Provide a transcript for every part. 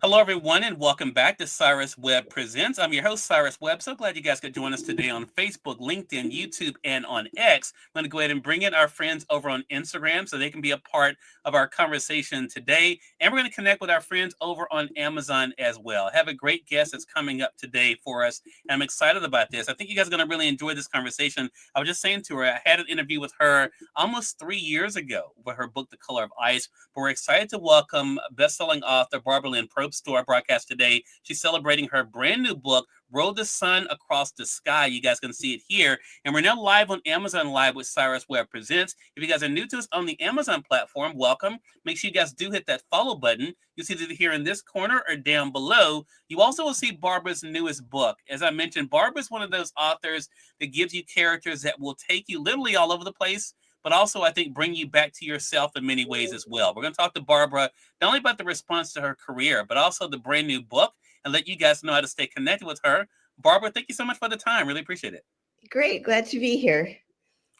Hello, everyone, and welcome back to Cyrus Webb Presents. I'm your host, Cyrus Webb. So glad you guys could join us today on Facebook, LinkedIn, YouTube, and on X. I'm going to go ahead and bring in our friends over on Instagram so they can be a part of our conversation today. And we're going to connect with our friends over on Amazon as well. I have a great guest that's coming up today for us, and I'm excited about this. I think you guys are going to really enjoy this conversation. I was just saying to her, I had an interview with her almost 3 years ago with her book, The Color of Ice. But we're excited to welcome best-selling author Barbara Linn Probst to our broadcast today. She's celebrating her brand new book, Row the Sun Across the Sky. You guys can see it here. And we're now live on Amazon Live with Cyrus Webb Presents. If you guys are new to us on the Amazon platform, welcome. Make sure you guys do hit that follow button. You'll see it here in this corner or down below. You also will see Barbara's newest book. As I mentioned, Barbara's one of those authors that gives you characters that will take you literally all over the place, but also, I think, bring you back to yourself in many ways as well. We're going to talk to Barbara not only about the response to her career, but also the brand new book, and let you guys know how to stay connected with her. Barbara, thank you so much for the time. Really appreciate it. Great. Glad to be here.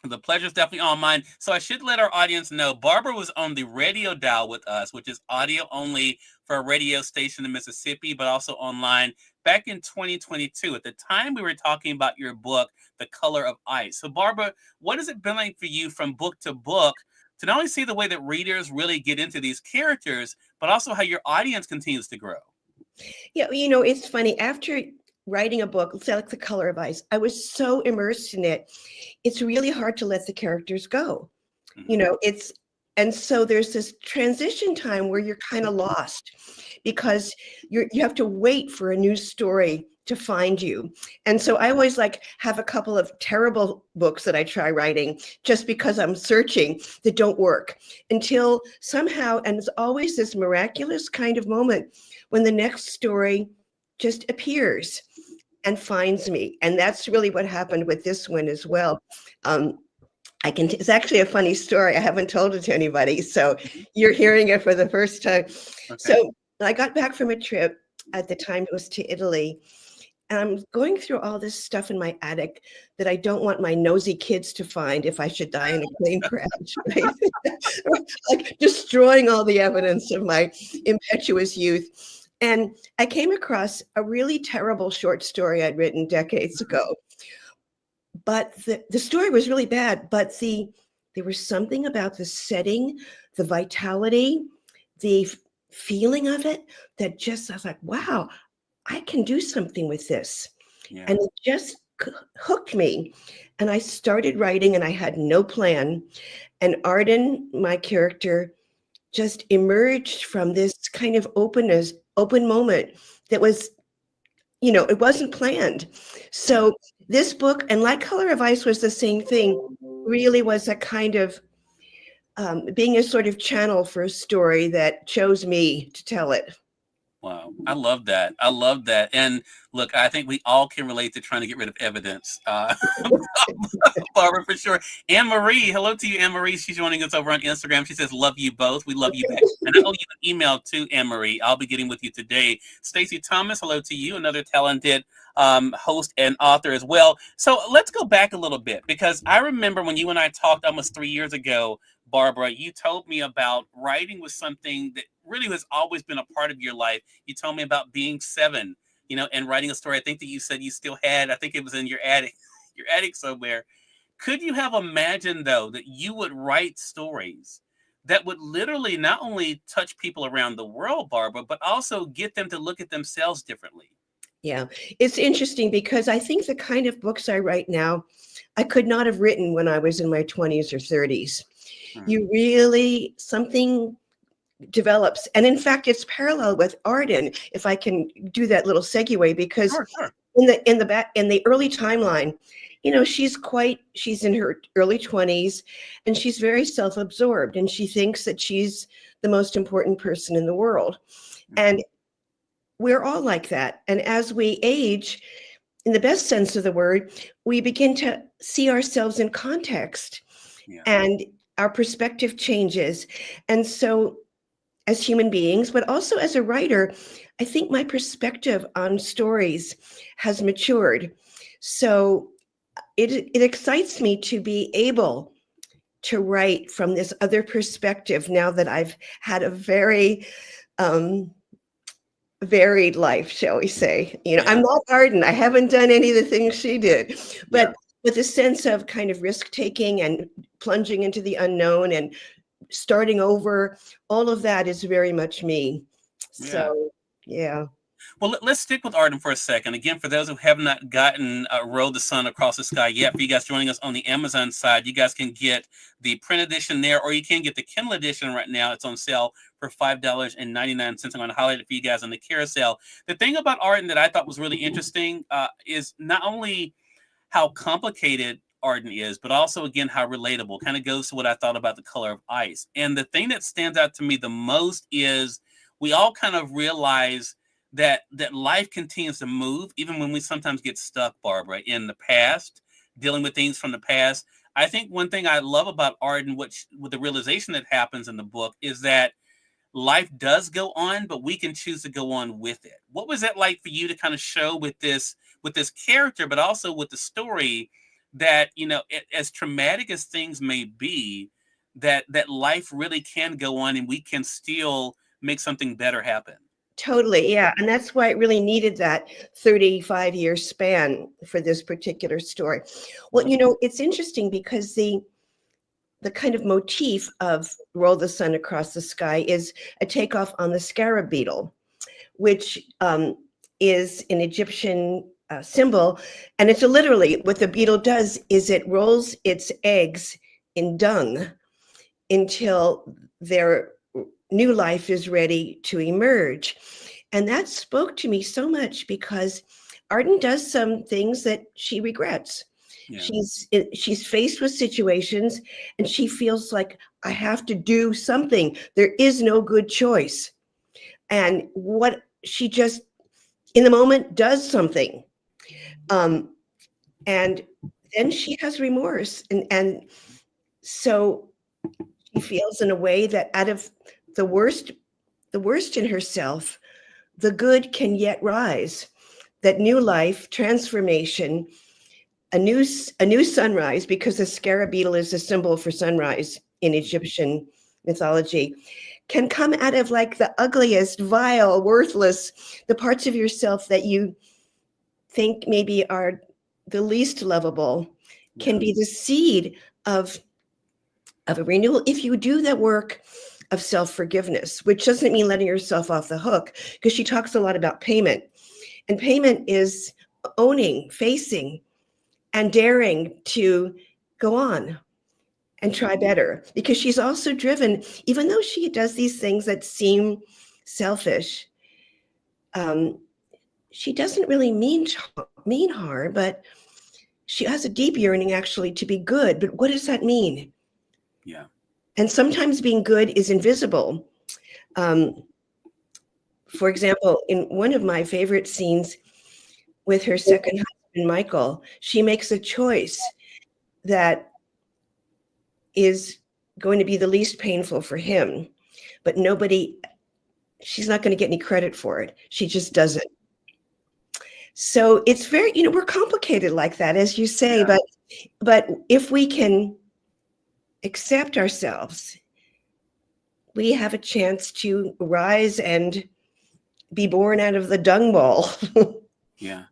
The pleasure is definitely all mine. So I should let our audience know, Barbara was on the radio dial with us, which is audio only for a radio station in Mississippi, but also online back in 2022. At the time, we were talking about your book, The Color of Ice. So Barbara, what has it been like for you from book to book to not only see the way that readers really get into these characters, but also how your audience continues to grow? Yeah, it's funny. After writing a book, say like The Color of Ice, I was so immersed in it. It's really hard to let the characters go. Mhm. And so there's this transition time where you're kind of lost because you have to wait for a new story to find you. And so I always have a couple of terrible books that I try writing just because I'm searching that don't work until somehow, and it's always this miraculous kind of moment when the next story just appears and finds me. And that's really what happened with this one as well. It's actually a funny story. I haven't told it to anybody. So Mhm. you're hearing it for the first time. Okay. So I got back from a trip. At the time it was to Italy. And I'm going through all this stuff in my attic that I don't want my nosy kids to find if I should die in a plane crash, right? Like destroying all the evidence of my impetuous youth. And I came across a really terrible short story I'd written decades ago. But the story was really bad, but there was something about the setting, the vitality, the feeling of it that just, I was like, wow, I can do something with this. Yeah. And it just hooked me. And I started writing and I had no plan. And Arden, my character, just emerged from this kind of open moment that was, it wasn't planned. Yeah. So this book, and like Color of Ice was the same thing, really was a kind of being a sort of channel for a story that chose me to tell it. Wow. I love that. I love that. And look, I think we all can relate to trying to get rid of evidence. Barbara, for sure. Anne Marie, hello to you, Anne Marie. She's joining us over on Instagram. She says, love you both. We love you back. And I owe you an email too, Anne Marie. I'll be getting with you today. Stacey Thomas, hello to you, another talented host and author as well. So let's go back a little bit because I remember when you and I talked almost 3 years ago, Barbara, you told me about writing was something that really has always been a part of your life. You told me about being 7, and writing a story. I think that you said you still had, I think it was in your attic, your attic somewhere. Could you have imagined, though, that you would write stories that would literally not only touch people around the world, Barbara, but also get them to look at themselves differently? Yeah, it's interesting because I think the kind of books I write now, I could not have written when I was in my 20s or 30s. Hmm. You really, something develops. And in fact, it's parallel with Arden, if I can do that little segue, because Sure, sure. in the early timeline, she's in her early 20s and she's very self-absorbed and she thinks that she's the most important person in the world. Mhm. And we're all like that. And as we age, in the best sense of the word, we begin to see ourselves in context Yeah. and our perspective changes. And so as human beings, but also as a writer, I think my perspective on stories has matured. So it excites me to be able to write from this other perspective now that I've had a very varied life, shall we say. Yeah. I'm not Arden. I haven't done any of the things she did, but Yeah. with a sense of kind of risk taking and plunging into the unknown and starting over, all of that is very much me. Yeah. So, yeah. Well, let's stick with Arden for a second. Again, for those who have not gotten Row the Sun Across the Sky yet, for you guys joining us on the Amazon side, you guys can get the print edition there, or you can get the Kindle edition right now. It's on sale for $5.99. I'm going to highlight it for you guys on the carousel. The thing about Arden that I thought was really interesting is not only how complicated Arden is, but also, again, how relatable. Kind of goes to what I thought about The Color of Ice. And the thing that stands out to me the most is we all kind of realize that life continues to move, even when we sometimes get stuck, Barbara, in the past, dealing with things from the past. I think one thing I love about Arden, which with the realization that happens in the book, is that life does go on, but we can choose to go on with it. What was that like for you to kind of show with this character, but also with the story, that as traumatic as things may be, that life really can go on and we can still make something better happen? Totally. Yeah. And that's why it really needed that 35-year span for this particular story. Well, it's interesting because the kind of motif of Roll the Sun Across the Sky is a takeoff on the scarab beetle, which is an Egyptian symbol. And it's literally what the beetle does is it rolls its eggs in dung until their new life is ready to emerge. And that spoke to me so much because Arden does some things that she regrets. Yeah. She's faced with situations and she feels like, I have to do something. There is no good choice. And what she just in the moment does something. And then she has remorse. And so she feels in a way that out of the worst in herself, the good can yet rise. That new life, transformation, a new sunrise, because the scarab beetle is a symbol for sunrise in Egyptian mythology, can come out of like the ugliest, vile, worthless, the parts of yourself that you think maybe are the least lovable, can be the seed of a renewal if you do that work of self-forgiveness, which doesn't mean letting yourself off the hook, because she talks a lot about payment. And payment is owning, facing, and daring to go on and try better. Because she's also driven, even though she does these things that seem selfish, she doesn't really mean harm, but she has a deep yearning actually to be good. But what does that mean? Yeah. And sometimes being good is invisible. For example, in one of my favorite scenes with her second husband, Michael, she makes a choice that is going to be the least painful for him, but she's not going to get any credit for it. She just does it. So it's very, we're complicated like that, as you say, but if we can accept ourselves, we have a chance to rise and be born out of the dung ball. Yeah.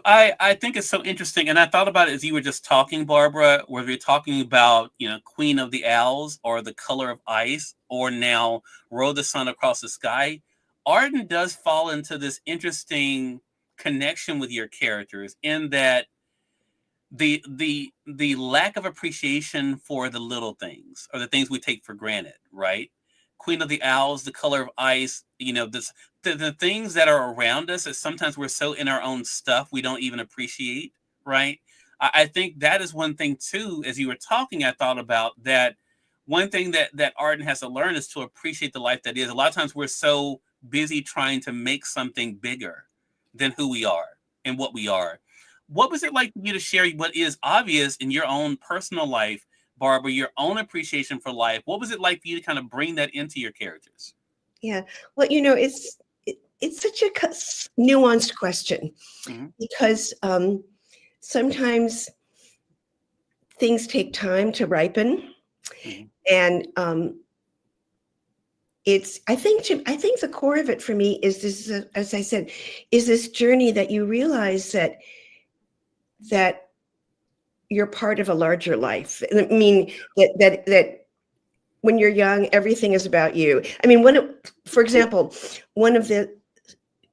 I think it's so interesting. And I thought about it as you were just talking, Barbara, whether you're talking about, Queen of the Owls or The Color of Ice, or now Row the Sun Across the Sky. Arden does fall into this interesting connection with your characters in that the lack of appreciation for the little things or the things we take for granted, right? Queen of the Owls, The Color of Ice, the things that are around us that sometimes we're so in our own stuff we don't even appreciate, right? I think that is one thing too. As you were talking, I thought about that. One thing that Arden has to learn is to appreciate the life that is. A lot of times we're so busy trying to make something bigger than who we are and what we are. What was it like for you to share what is obvious in your own personal life, Barbara, your own appreciation for life? What was it like for you to kind of bring that into your characters? Yeah. Well, it's such a nuanced question, because sometimes things take time to ripen, and I think the core of it for me is this, as I said, is this journey that you realize that you're part of a larger life. I mean, that when you're young, everything is about you. I mean, for example, one of the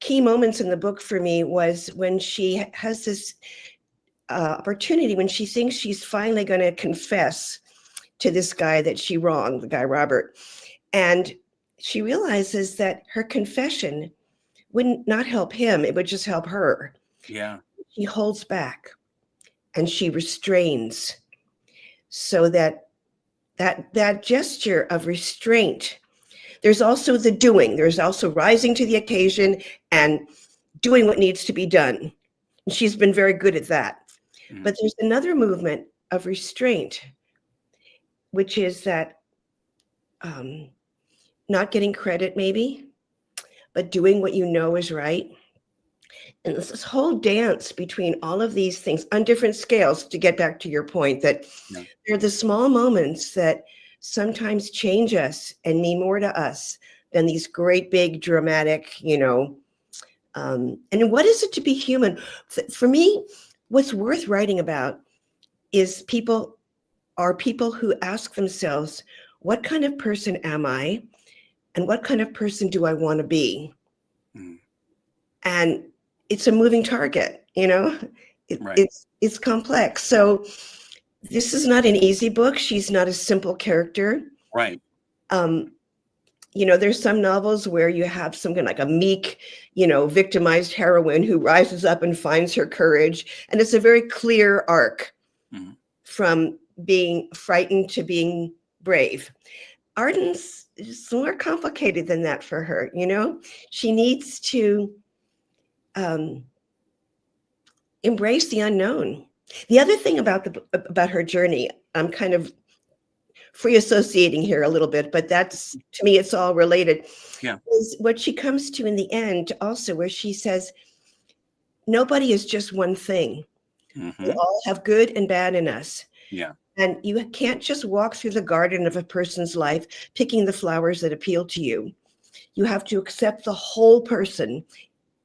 key moments in the book for me was when she has this opportunity, when she thinks she's finally going to confess to this guy that she wronged, the guy Robert. And she realizes that her confession would not help him, it would just help her. Yeah. She holds back and she restrains, so that gesture of restraint. There's also the doing. There's also rising to the occasion and doing what needs to be done. And she's been very good at that. Mm. But there's another movement of restraint, which is that not getting credit maybe, but doing what you know is right. And this whole dance between all of these things on different scales, to get back to your point, that they're the small moments that sometimes change us and mean more to us than these great big dramatic, and what is it to be human? For me, what's worth writing about is people who ask themselves, what kind of person am I? And what kind of person do I want to be? Mm. And it's a moving target, Right. It's complex. So this is not an easy book. She's not a simple character. Right. There's some novels where you have something like a meek, victimized heroine who rises up and finds her courage. And it's a very clear arc from being frightened to being brave. Arden's is more complicated than that for her. She needs to embrace the unknown. The other thing about her journey, I'm kind of free associating here a little bit, but that's, to me, it's all related. Yeah. Is what she comes to in the end also, where she says, nobody is just one thing. Mm-hmm. We all have good and bad in us. Yeah. And you can't just walk through the garden of a person's life picking the flowers that appeal to you. You have to accept the whole person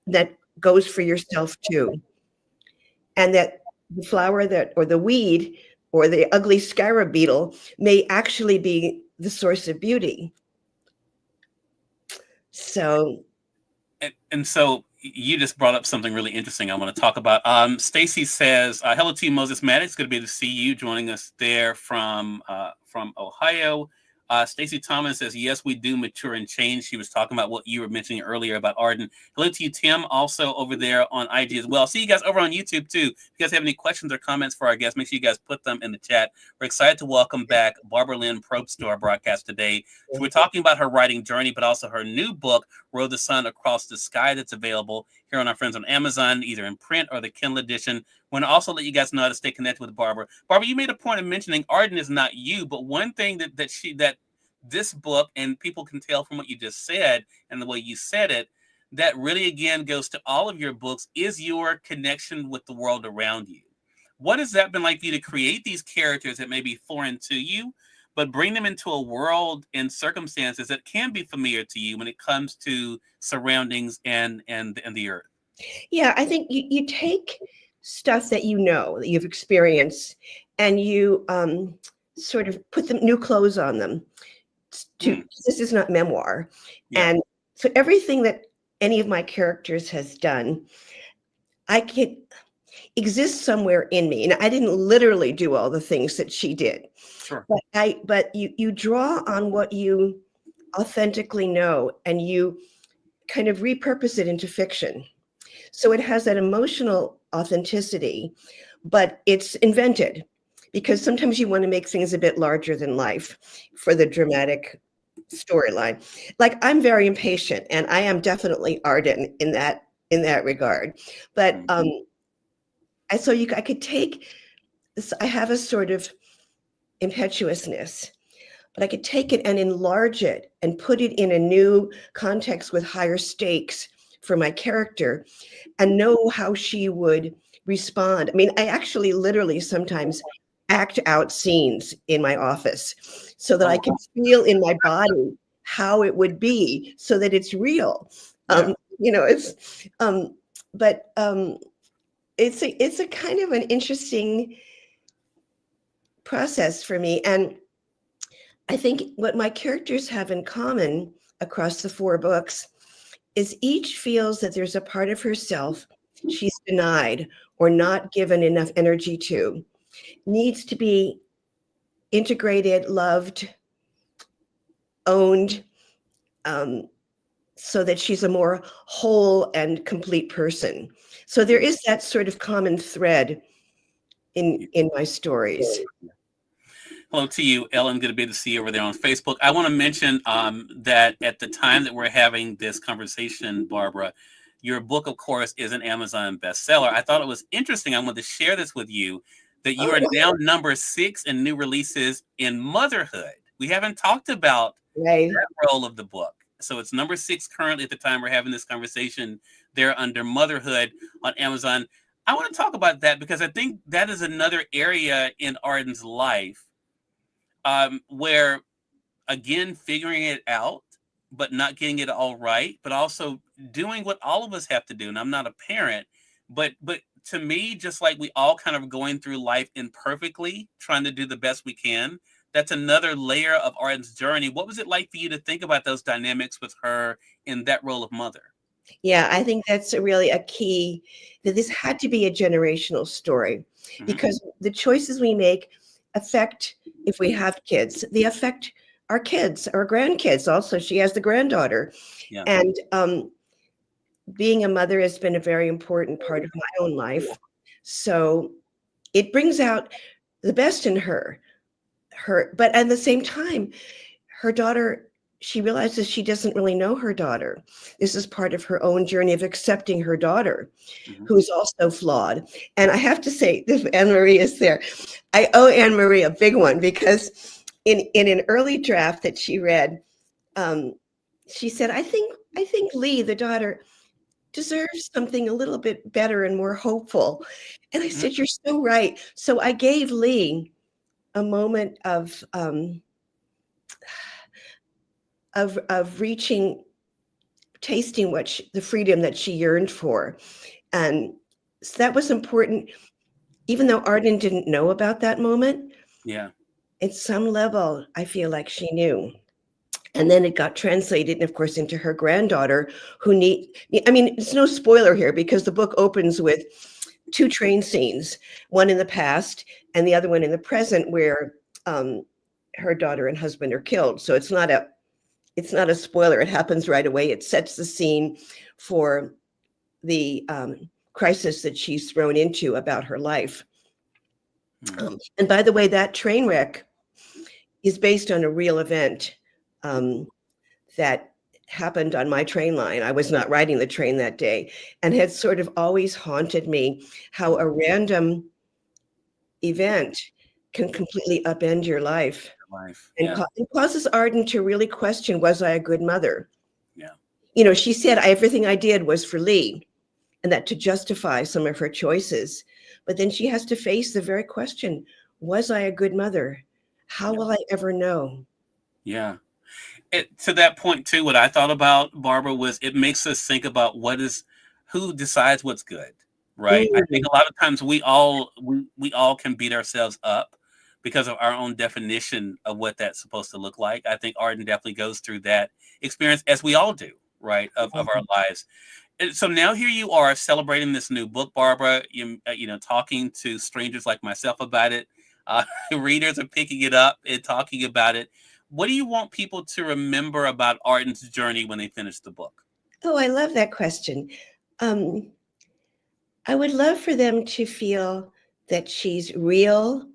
that goes for yourself too. And that the flower or the weed or the ugly scarab beetle may actually be the source of beauty. So. And so you just brought up something really interesting I want to talk about. Stacy says, hello to you, Moses Maddox. Good to be to see you joining us there from Ohio. Stacy Thomas says, yes, we do mature and change. She was talking about what you were mentioning earlier about Arden. Hello to you, Tim, also over there on IG as well. See you guys over on YouTube too. If you guys have any questions or comments for our guests, make sure you guys put them in the chat. We're excited to welcome back Barbara Linn Probst to our broadcast today. So we're talking about her writing journey, but also her new book, Row the Sun Across the Sky, that's available here on our friends on Amazon, either in print or the Kindle edition. I want to also let you guys know how to stay connected with Barbara. Barbara, you made a point of mentioning Arden is not you, but one thing that this book, and people can tell from what you just said and the way you said it, that really again goes to all of your books, is your connection with the world around you. What has that been like for you to create these characters that may be foreign to you, but bring them into a world and circumstances that can be familiar to you when it comes to surroundings and the earth? Yeah, I think you take stuff that that you've experienced, and you sort of put the new clothes on them. This is not memoir. Yeah. And so everything that any of my characters has done, I can exist somewhere in me. And I didn't literally do all the things that she did. Sure. But you draw on what you authentically know, and you kind of repurpose it into fiction. So it has that emotional authenticity, but it's invented, because sometimes you want to make things a bit larger than life for the dramatic storyline. Like, I'm very impatient, and I am definitely Arden in that regard. But I could take this. I have a sort of impetuousness, but I could take it and enlarge it and put it in a new context with higher stakes for my character, and know how she would respond. I mean, I actually literally sometimes act out scenes in my office so that I can feel in my body how it would be so that it's real. Yeah. It's but it's a kind of an interesting process for me. And I think what my characters have in common across the 4 books is each feels that there's a part of herself she's denied or not given enough energy to, needs to be integrated, loved, owned, so that she's a more whole and complete person. So there is that sort of common thread in my stories. Hello to you, Ellen. Good to be able to see you over there on Facebook. I want to mention that at the time that we're having this conversation, Barbara, your book, of course, is an Amazon bestseller. I thought it was interesting. I wanted to share this with you, that you are now number 6 in new releases in motherhood. We haven't talked about that role of the book. So it's number 6 currently at the time we're having this conversation there under motherhood on Amazon. I want to talk about that because I think that is another area in Arden's life where, again, figuring it out, but not getting it all right, but also doing what all of us have to do. And I'm not a parent, but to me, just like we all kind of going through life imperfectly, trying to do the best we can, that's another layer of Arden's journey. What was it like for you to think about those dynamics with her in that role of mother? Yeah, I think that's really a key, that this had to be a generational story, because the choices we make affect, if we have kids, they affect our kids, our grandkids. Also, she has the granddaughter. Yeah. And being a mother has been a very important part of my own life. So it brings out the best in her, but at the same time, her daughter, she realizes she doesn't really know her daughter. This is part of her own journey of accepting her daughter, who's also flawed. And I have to say, if Anne-Marie is there, I owe Anne-Marie a big one, because in an early draft that she read, she said, I think Lee, the daughter, deserves something a little bit better and more hopeful. And I said, you're so right. So I gave Lee a moment of reaching, tasting the freedom that she yearned for. And so that was important, even though Arden didn't know about that moment. Yeah. At some level, I feel like she knew. And then it got translated, of course, into her granddaughter, it's no spoiler here, because the book opens with 2 train scenes, one in the past and the other one in the present, where her daughter and husband are killed. So it's not a spoiler. It happens right away. It sets the scene for the crisis that she's thrown into about her life. And by the way, that train wreck is based on a real event that happened on my train line. I was not riding the train that day, and had sort of always haunted me how a random event can completely upend your life. And it causes Arden to really question, was I a good mother? Yeah. She said everything I did was for Lee, and that to justify some of her choices. But then she has to face the very question, was I a good mother? How will I ever know? Yeah. To that point too, what I thought about, Barbara, was it makes us think about who decides what's good, right? I think a lot of times we all can beat ourselves up because of our own definition of what that's supposed to look like. I think Arden definitely goes through that experience, as we all do, right, of our lives. So now here you are celebrating this new book, Barbara, talking to strangers like myself about it. Readers are picking it up and talking about it. What do you want people to remember about Arden's journey when they finish the book? Oh, I love that question. I would love for them to feel that she's real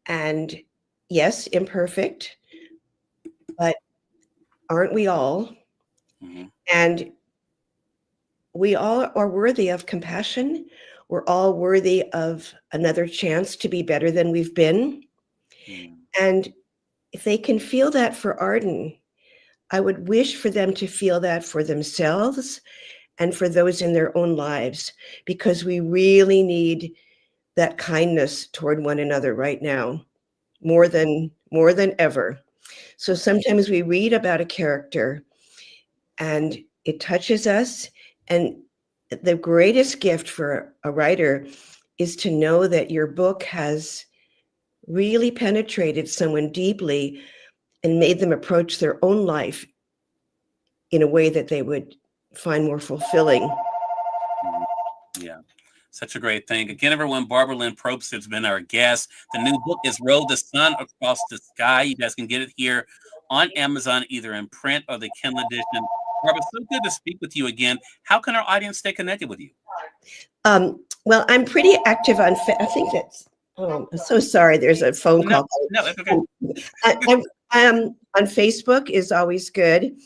and, yes, imperfect, but aren't we all? And we all are worthy of compassion. We're all worthy of another chance to be better than we've been. And if they can feel that for Arden, I would wish for them to feel that for themselves and for those in their own lives, because we really need that kindness toward one another right now, more than ever. So sometimes we read about a character and it touches us. And the greatest gift for a writer is to know that your book has really penetrated someone deeply and made them approach their own life in a way that they would find more fulfilling. Yeah. Such a great thing. Again, everyone, Barbara Linn Probst has been our guest. The new book is Roll the Sun Across the Sky. You guys can get it here on Amazon, either in print or the Kindle edition. Barbara, so good to speak with you again. How can our audience stay connected with you? Well, I'm pretty active on, I think that's, oh, I'm so sorry. There's a phone call. No, that's okay. I'm on Facebook is always good.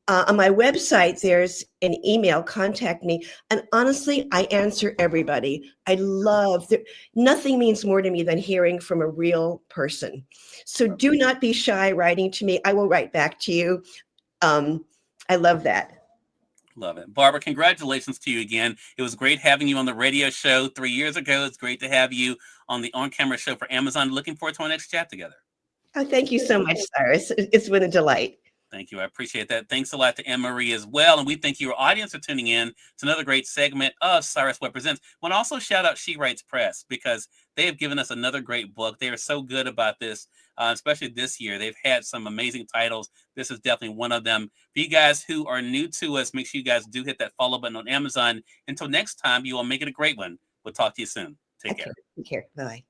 On my website, there's an email, contact me. And honestly, I answer everybody. I love nothing means more to me than hearing from a real person. So do not be shy writing to me. I will write back to you. I love that. Love it. Barbara, congratulations to you again. It was great having you on the radio show 3 years ago. It's great to have you on the on-camera show for Amazon. Looking forward to our next chat together. Oh, thank you so much, Cyrus. It's been a delight. Thank you. I appreciate that. Thanks a lot to Anne-Marie as well. And we thank your audience for tuning in to another great segment of Cyrus Webb Presents. I want to also shout out She Writes Press because they have given us another great book. They are so good about this, especially this year. They've had some amazing titles. This is definitely one of them. For you guys who are new to us, make sure you guys do hit that follow button on Amazon. Until next time, you all make it a great one. We'll talk to you soon. Take care. Take care. Bye.